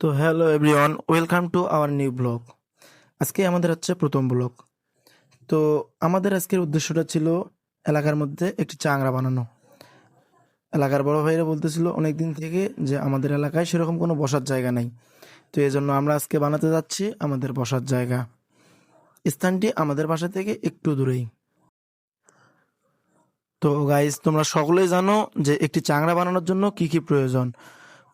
তো hello everyone, welcome to our new blog. আজকে আমাদের হচ্ছে প্রথম ব্লগ। তো আমাদের আজকের উদ্দেশ্যটা ছিল এলাকার মধ্যে একটি চাংড়া বানানো। এলাকার বড় ভাইরা বলতেছিল অনেক দিন থেকে যে আমাদের এলাকায় সেরকম কোনো বসার জায়গা নাই। তো এই জন্য আমরা আজকে বানাতে যাচ্ছি আমাদের বসার জায়গা। স্থানটি আমাদের বাসা থেকে একটু দূরেই। তো গাইজ, তোমরা সকলেই জানো যে একটি চাংড়া বানানোর জন্য কি কি প্রয়োজন।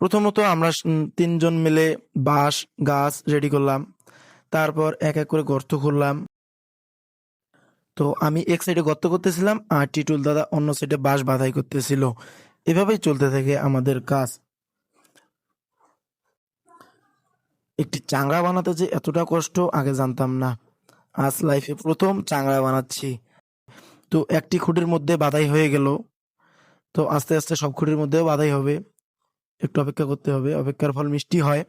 প্রথমত আমরা তিনজন মিলে বাঁশ গাছ রেডি করলাম। তারপর এক এক করে গর্ত খুঁড়লাম। তো আমি এক সাইডে গর্ত করতেছিলাম আর টিটুল দাদা অন্য সাইডে বাঁশ বাঁধাই করতেছিল। এভাবেই চলতে থাকে আমাদের কাজ। একটি চাংড়া বানাতে যে এতটা কষ্ট আগে জানতাম না। আজ লাইফে প্রথম চাংড়া বানাচ্ছি। তো একটি খুঁটির মধ্যে বাধাই হয়ে গেল। তো আস্তে আস্তে সব খুঁটির মধ্যেও বাধাই হবে। একটু অপেক্ষা করতে হবে, অপেক্ষার ফল মিষ্টি হয়।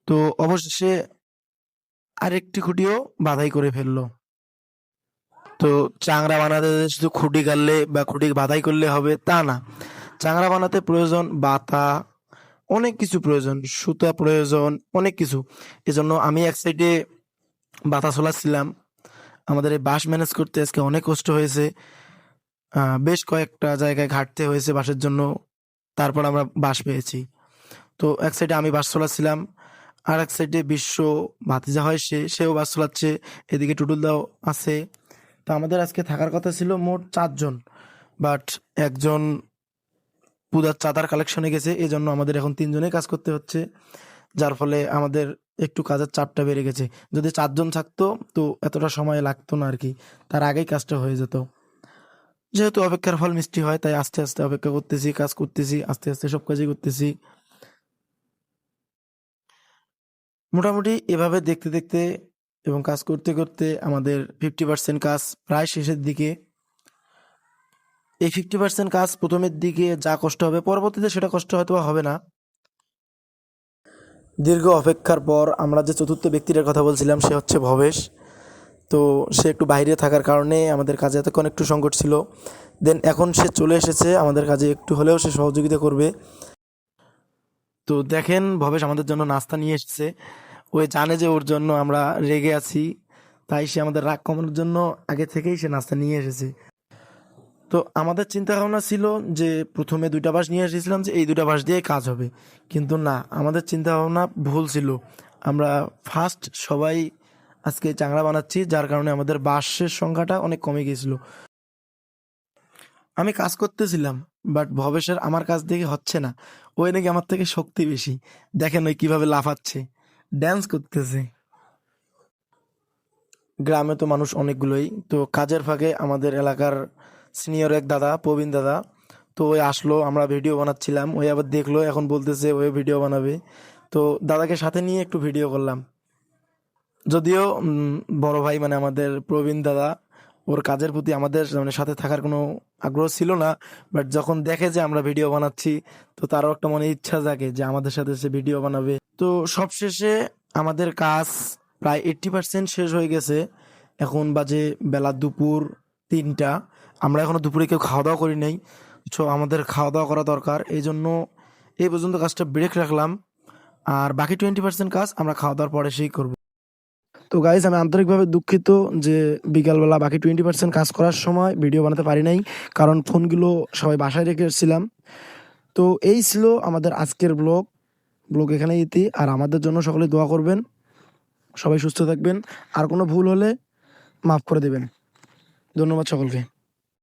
তো অবশেষে আরেকটি খুঁটিও বাধাই করে ফেললো। তো চাংড়া বানাতে যে শুধু খুঁটি গাড়লে বা খুঁটি বাধাই করলে হবে তা না। চাংড়া বানাতে প্রয়োজন বাতা, অনেক কিছু প্রয়োজন, সুতা প্রয়োজন, অনেক কিছু। এজন্য আমি এক সাইডে বাতা ছোলাচ্ছিলাম। আমাদের এই বাঁশ ম্যানেজ করতে আজকে অনেক কষ্ট হয়েছে। বেশ কয়েকটা জায়গায় ঘাটতে হয়েছে বাঁশের জন্য। তারপর আমরা বাঁশ পেয়েছি। তো এক সাইডে আমি বাঁশ ছোলাচ্ছিলাম, আর এক সাইডে বিশ্ব ভাতিজা হয়, সেও বাঁশ ছোলাচ্ছে। এদিকে টুটুল দাও আছে। তো আমাদের আজকে থাকার কথা ছিল মোট 4 জন, বাট একজন পূজার চাঁদার কালেকশনে গেছে, এই জন্য আমাদের এখন 3জনেই কাজ করতে হচ্ছে। যার ফলে আমাদের একটু কাজের চাপটা বেড়ে গেছে। যদি 4জন থাকতো তো এতটা সময় লাগতো না আর কি, তার আগেই কাজটা হয়ে যেত। যেহেতু অপেক্ষার ফল মিষ্টি হয়, তাই আস্তে আস্তে অপেক্ষা করতেছি, কাজ করতেছি, আস্তে আস্তে সব কাজই করতেছি। মোটামুটি এভাবে দেখতে দেখতে এবং কাজ করতে করতে আমাদের 50% কাজ প্রায় শেষের দিকে। এই 50% কাজ প্রথমের দিকে যা কষ্ট হবে, পরবর্তীতে সেটা কষ্ট হয়তো বা হবে না। দীর্ঘ অপেক্ষার পর আমরা যে চতুর্থ ব্যক্তিটার কথা বলছিলাম সে হচ্ছে ভবেশ। তো সে একটু বাইরে থাকার কারণে আমাদের কাজে এতক্ষণ একটু সংকট ছিল। দেন এখন সে চলে এসেছে, আমাদের কাজে একটু হলেও সে সহযোগিতা করবে। তো দেখেন, ভবেশ আমাদের জন্য নাস্তা নিয়ে এসেছে। ওই জানে যে ওর জন্য আমরা রেগে আছি, তাই সে আমাদের রাগ কমানোর জন্য আগে থেকেই সে নাস্তা নিয়ে এসেছে। তো আমাদের চিন্তা ভাবনা ছিল যে প্রথমে 2টা বাঁশ নিয়ে এসেছিলাম যে এই 2টা বাঁশ দিয়ে কাজ হবে, কিন্তু না, আমাদের চিন্তা ভাবনা ভুল ছিল। আমরা ফার্স্ট সবাই আজকে চাংড়া বানাচ্ছি, যার কারণে আমাদের বাঁশের সংখ্যাটা অনেক কমে গিয়েছিল। আমি কাজ করতেছিলাম, বাট ভবেশের আমার কাজ দেখে হচ্ছে না। ওই নাকি আমার থেকে শক্তি বেশি। দেখেন ওই কিভাবে লাফাচ্ছে, ড্যান্স করতেছে। গ্রামে তো মানুষ অনেকগুলোই। তো কাজের ফাঁকে আমাদের এলাকার সিনিয়র এক দাদা, প্রবীণ দাদা, তো ওই আসলো, আমরা ভিডিও বানাচ্ছিলাম, ওই আবার দেখলো, এখন বলতেছে ওই ভিডিও বানাবে। তো দাদাকে সাথে নিয়ে একটু ভিডিও করলাম। যদিও বড় ভাই মানে আমাদের প্রবীণ দাদা, ওর কাজের প্রতি আমাদের মানে সাথে থাকার কোনো আগ্রহ ছিল না। বাট যখন দেখে যে আমরা ভিডিও বানাচ্ছি, তো তারও একটা মনে ইচ্ছা জাগে যে আমাদের সাথে সে ভিডিও বানাবে। তো সবশেষে আমাদের কাজ প্রায় 80% শেষ হয়ে গেছে। এখন বাজে বেলা দুপুর 3টা। আমরা এখনো দুপুরে কেউ খাওয়া দাওয়া করি নাই। সো আমাদের খাওয়া দাওয়া করা দরকার, এই জন্য এই পর্যন্ত কাজটা ব্রেক রাখলাম। আর বাকি 20% কাজ আমরা খাওয়া দাওয়ার পরে সেই করবো। তো গাইজ, আমি আন্তরিকভাবে দুঃখিত যে বিকালবেলা বাকি 20% কাজ করার সময় ভিডিও বানাতে পারি নাই, কারণ ফোনগুলো সবাই বাসায় রেখে এসেছিলাম। তো এই ছিল আমাদের আজকের ব্লগ এখানেই ইতি। আর আমাদের জন্য সকলে দোয়া করবেন, সবাই সুস্থ থাকবেন, আর কোনো ভুল হলে মাফ করে দেবেন। ধন্যবাদ সকলকে।